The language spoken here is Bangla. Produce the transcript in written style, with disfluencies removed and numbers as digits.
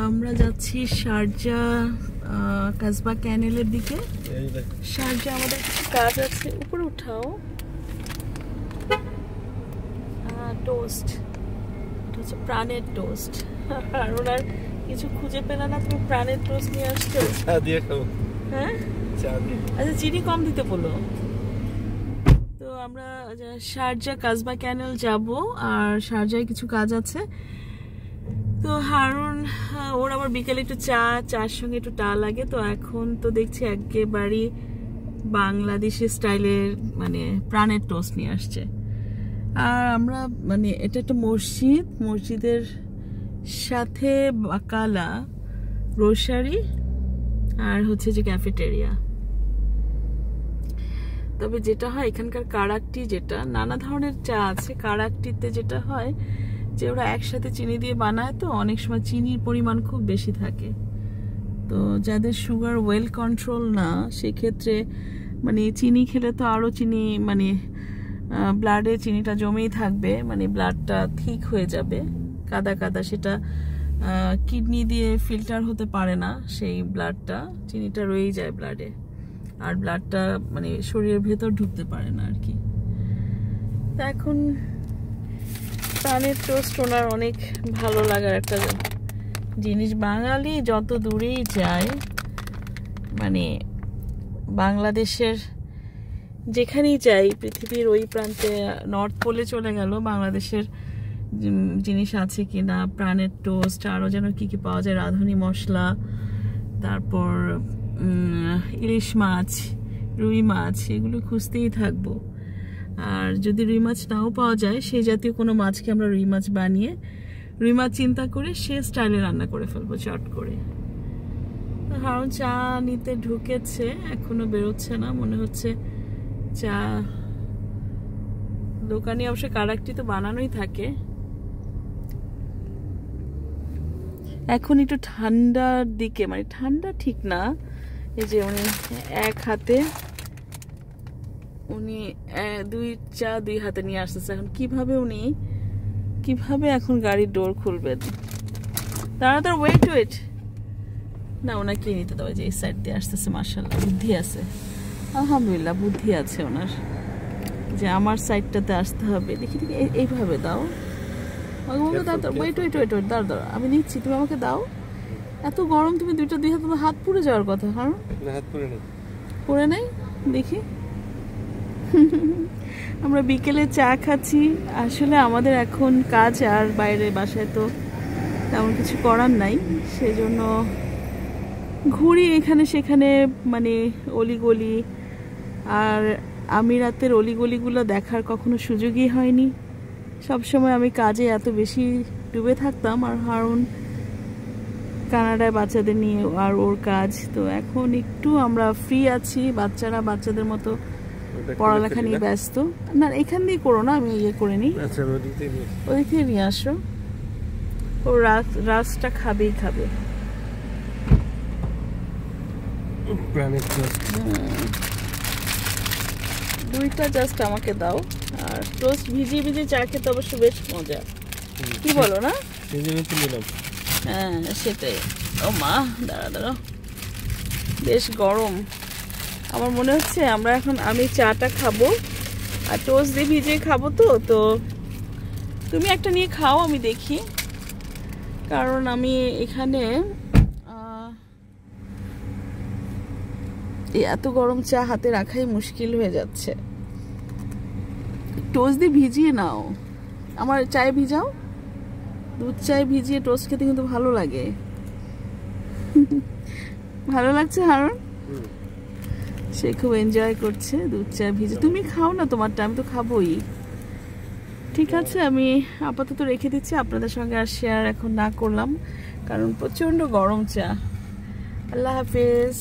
আমরা যাচ্ছি শারজা কাসবা ক্যানেলের দিকে। শারজা আমাদের কিছু কাজ আছে। উপরে উঠাও। টোস্ট, এটা হচ্ছে প্রাণের টোস্ট। আর ওনার কিছু খুঁজে পেলে না, তুমি প্রাণের টোস্ট নিয়ে আসছো। হ্যাঁ, আচ্ছা চিনি কম দিতে বলো। তো আমরা শারজা কাসবা ক্যানেল যাব, আর শারজায় কিছু কাজ আছে। তো হারুন ওর আবার বিকেলে একটু চার সঙ্গে একটু টা লাগে। তো এখন তো দেখছি একেবারে বাংলাদেশি স্টাইলের মানে প্রাণের টোস্ট নিয়ে আসছে। আর আমরা মানে এটা একটা মসজিদের সাথে বাকালা গ্রোসারি আর হচ্ছে যে ক্যাফেটেরিয়া। তবে যেটা হয় এখানকার কারাকটি, যেটা নানা ধরনের চা আছে, কারাকটিতে যেটা হয় যে ওরা একসাথে চিনি দিয়ে বানায়, তো অনেক সময় চিনির পরিমাণ খুব বেশি থাকে। তো যাদের সুগার ওয়েল কন্ট্রোল না, সেক্ষেত্রে মানে চিনি খেলে তো আরও চিনি মানে ব্লাডে চিনিটা জমেই থাকবে, মানে ব্লাডটা ঠিক হয়ে যাবে কাদা কাদা, সেটা কিডনি দিয়ে ফিল্টার হতে পারে না, সেই ব্লাডটা চিনিটা রয়েই যায় ব্লাডে, আর ব্লাডটা মানে শরীরের ভেতর ঢুকতে পারে না আর কি। তা এখন প্রাণের টোস্ট ওনার অনেক ভালো লাগার একটা জিনিস। বাঙালি যত দূরেই যায়, মানে বাংলাদেশের যেখানেই যাই, পৃথিবীর ওই প্রান্তে, নর্থ পোলে চলে গেল, বাংলাদেশের জিনিস আছে কিনা, প্রাণের টোস্ট, আরও যেন কি কি পাওয়া যায়, রাঁধুনি মশলা, তারপর ইলিশ মাছ, রুই মাছ, এগুলো খুঁজতেই থাকবো। আর যদি রুই মাছ নাও পাওয়া যায়, সেই জাতীয় কোনো মাছকে আমরা রুই মাছ বানিয়ে, রুই মাছ চিন্তা করে সে স্টাইলে রান্না করে ফেলবো চট করে। হারুন চা নিতে ঢুকেছে, এখনো বেরোচ্ছে না, মনে হচ্ছে চা দোকানে অবশ্য কারাকটি তো বানানোই থাকে। এখন একটু ঠান্ডার দিকে, মানে ঠান্ডা ঠিক না, এই যে উনি এক হাতে উনি দুই হাতে নিয়ে আসতেছে। এখন কিভাবে এখন গাড়ির ডোর খুলবেন? তাড়াতাড়ি ওয়েট না, ওনাকে নিতে দেওয়া, যে এই সাইড দিয়ে আসতেছে। মাশাআল্লাহ, বুদ্ধি আছে, আলহামদুলিল্লাহ বুদ্ধি আছে ওনার, যে আমার সাইডটাতে আসতে হবে। দেখি এইভাবে দাও, দাও, আমি নিচ্ছি, তুমি আমাকে দাও। এত গরম, তুমি দুই হাতে হাত পুড়ে যাওয়ার কথা। হ্যাঁ, পুড়ে নাই, দেখি। আমরা বিকেলে চা খাচ্ছি। আসলে আমাদের এখন কাজ, আর বাইরে বাসায় তো তেমন কিছু করার নাই, সেজন্য ঘুরি এখানে সেখানে, মানে অলিগলি। আর আমিরাতের অলিগলিগুলো দেখার কখনো সুযোগই হয়নি। সবসময় আমি কাজে এত বেশি ডুবে থাকতাম, আর হারুন কানাডায় বাচ্চাদের নিয়ে, আর ওর কাজ। তো এখন একটু আমরা ফ্রি আছি, বাচ্চারা বাচ্চাদের মতো পড়ালেখা নিয়ে ব্যস্ত। না, এখান দিয়ে করো না, আমি ইয়ে করে নিই, ওদিক থেকে নিয়ে আসো। ও রাসটা খাবে। দুইটা জাস্ট আমাকে দাও। আর টোস্ট ভিজিয়ে চা খেতে অবশ্য বেশ মজা, কি বলো না? হ্যাঁ সেটাই। ও মা, দাঁড়া, বেশ গরম। আমার মনে হচ্ছে আমি চাটা খাবো আর টোস্ট দিয়ে ভিজিয়ে খাবো। তো তুমি একটা নিয়ে খাও, আমি দেখি, কারণ আমি এখানে এত গরম চা হাতে রাখাই মুশকিল হয়ে যাচ্ছে। টোস্ট দিয়ে ভিজিয়ে নাও, আমার চায়ে ভিজাও, দুধ চায়ে ভিজিয়ে টোস্ট খেতে কিন্তু ভালো লাগে। ভালো লাগছে হারুন, সে খুব এনজয় করছে দুধ চা ভিজে। তুমি খাও না তোমারটা, আমি তো খাবোই। ঠিক আছে, আমি আপাতত রেখে দিচ্ছি, আপনাদের সঙ্গে আর শেয়ার এখন না করলাম, কারণ প্রচন্ড গরম চা। আল্লাহ হাফেজ।